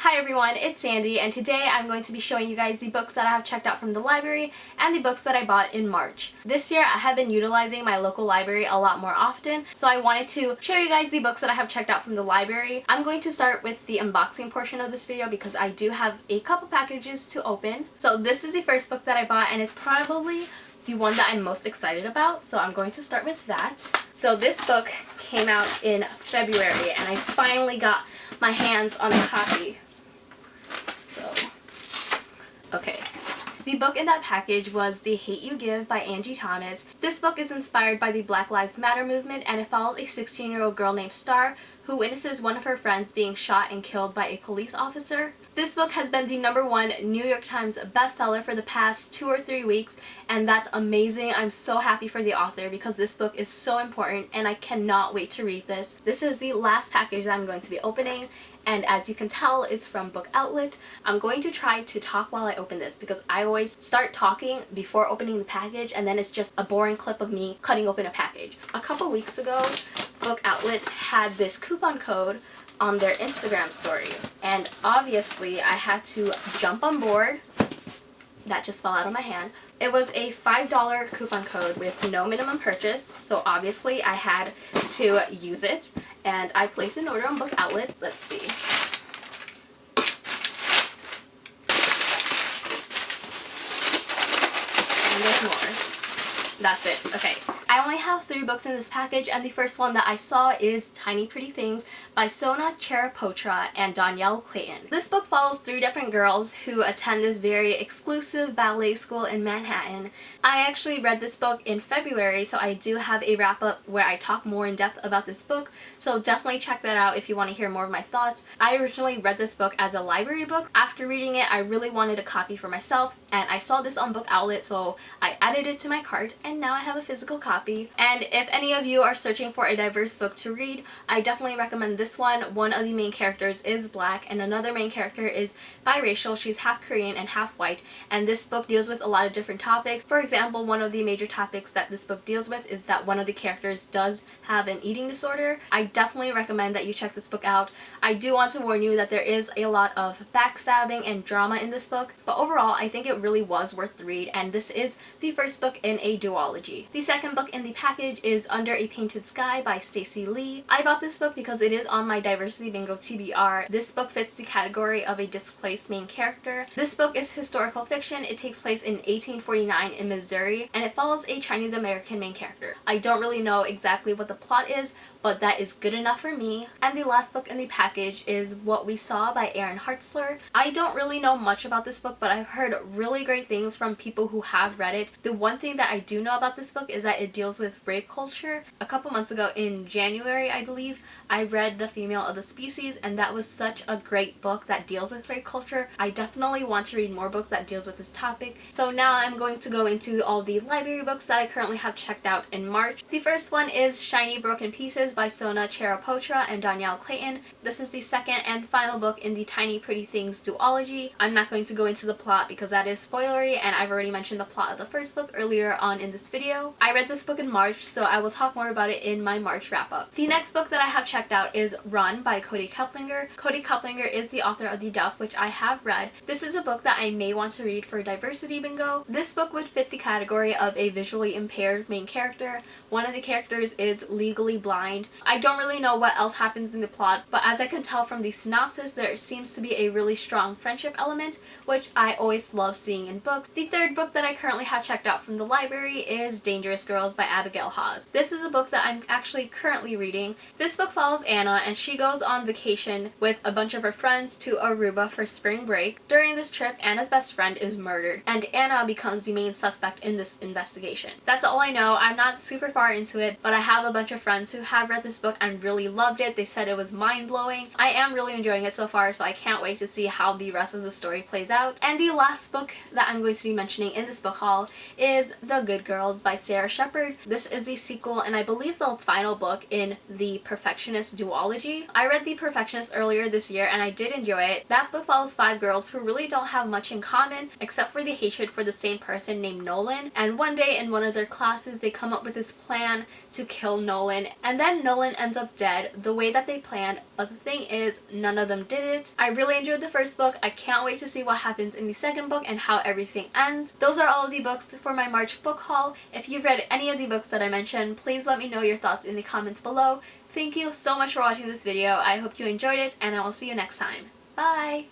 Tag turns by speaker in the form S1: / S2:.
S1: Hi everyone, it's Sandy, and today I'm going to be showing you guys the books that I have checked out from the library and the books that I bought in March. This year I have been utilizing my local library a lot more often, so I wanted to show you guys the books that I have checked out from the library. I'm going to start with the unboxing portion of this video because I do have a couple packages to open. So this is the first book that I bought, and it's probably the one that I'm most excited about, so I'm going to start with that. So this book came out in February and I finally got my hands on a copy. Okay. The book in that package was The Hate You Give by Angie Thomas. This book is inspired by the Black Lives Matter movement, and it follows a 16-year-old girl named Star who witnesses one of her friends being shot and killed by a police officer. This book has been the #1 New York Times bestseller for the past 2 or 3 weeks, and that's amazing. I'm so happy for the author because this book is so important and I cannot wait to read this. This is the last package that I'm going to be opening, and as you can tell, it's from Book Outlet. I'm going to try to talk while I open this because I always start talking before opening the package and then it's just a boring clip of me cutting open a package. A couple weeks ago, Book Outlet had this coupon code on their Instagram story, and obviously I had to jump on board. That just fell out of my hand. It was a $5 coupon code with no minimum purchase, so obviously I had to use it, and I placed an order on Book Outlet. Let's see. And there's more. That's it. Okay. I only have 3 books in this package, and the first one that I saw is Tiny Pretty Things by Sona Cherapotra and Danielle Clayton. This book follows 3 different girls who attend this very exclusive ballet school in Manhattan. I actually read this book in February, so I do have a wrap-up where I talk more in depth about this book, so definitely check that out if you want to hear more of my thoughts. I originally read this book as a library book. After reading it, I really wanted a copy for myself, and I saw this on Book Outlet, so I added it to my cart, and now I have a physical copy. And if any of you are searching for a diverse book to read, I definitely recommend this one. One of the main characters is black and another main character is biracial. She's half Korean and half white, and this book deals with a lot of different topics. For example, one of the major topics that this book deals with is that one of the characters does have an eating disorder. I definitely recommend that you check this book out. I do want to warn you that there is a lot of backstabbing and drama in this book, but overall I think it really was worth the read, and this is the first book in a duology. The second book in the package is Under a Painted Sky by Stacey Lee. I bought this book because it is on my Diversity Bingo TBR. This book fits the category of a displaced main character. This book is historical fiction. It takes place in 1849 in Missouri, and it follows a Chinese American main character. I don't really know exactly what the plot is, but that is good enough for me. And the last book in the package is What We Saw by Erin Hartzler. I don't really know much about this book, but I've heard really great things from people who have read it. The one thing that I do know about this book is that it deals with rape culture. A couple months ago in January, I believe, I read The Female of the Species, and that was such a great book that deals with rape culture. I definitely want to read more books that deals with this topic. So now I'm going to go into all the library books that I currently have checked out in March. The first one is Shiny Broken Pieces by Sona Cherapotra and Danielle Clayton. This is the second and final book in the Tiny Pretty Things duology. I'm not going to go into the plot because that is spoilery, and I've already mentioned the plot of the first book earlier on in this video. I read this book in March, so I will talk more about it in my March wrap-up. The next book that I have checked out is Run by Cody Keplinger. Cody Keplinger is the author of The Duff, which I have read. This is a book that I may want to read for Diversity Bingo. This book would fit the category of a visually impaired main character. One of the characters is legally blind. I don't really know what else happens in the plot, but as I can tell from the synopsis, there seems to be a really strong friendship element, which I always love seeing in books. The third book that I currently have checked out from the library is Dangerous Girls by Abigail Hawes. This is a book that I'm actually currently reading. This book follows Anna, and she goes on vacation with a bunch of her friends to Aruba for spring break. During this trip, Anna's best friend is murdered, and Anna becomes the main suspect in this investigation. That's all I know. I'm not super far into it, but I have a bunch of friends who have read this book and really loved it. They said it was mind-blowing. I am really enjoying it so far, so I can't wait to see how the rest of the story plays out. And the last book that I'm going to be mentioning in this book haul is The Good Girls by Sarah Shepard. This is the sequel and I believe the final book in the Perfectionist duology. I read The Perfectionist earlier this year and I did enjoy it. That book follows 5 girls who really don't have much in common except for the hatred for the same person named Nolan, and one day in one of their classes they come up with this plan to kill Nolan, and then and Nolan ends up dead the way that they planned, but the thing is, none of them did it. I really enjoyed the first book. I can't wait to see what happens in the second book and how everything ends. Those are all of the books for my March book haul. If you've read any of the books that I mentioned, please let me know your thoughts in the comments below. Thank you so much for watching this video. I hope you enjoyed it, and I will see you next time. Bye!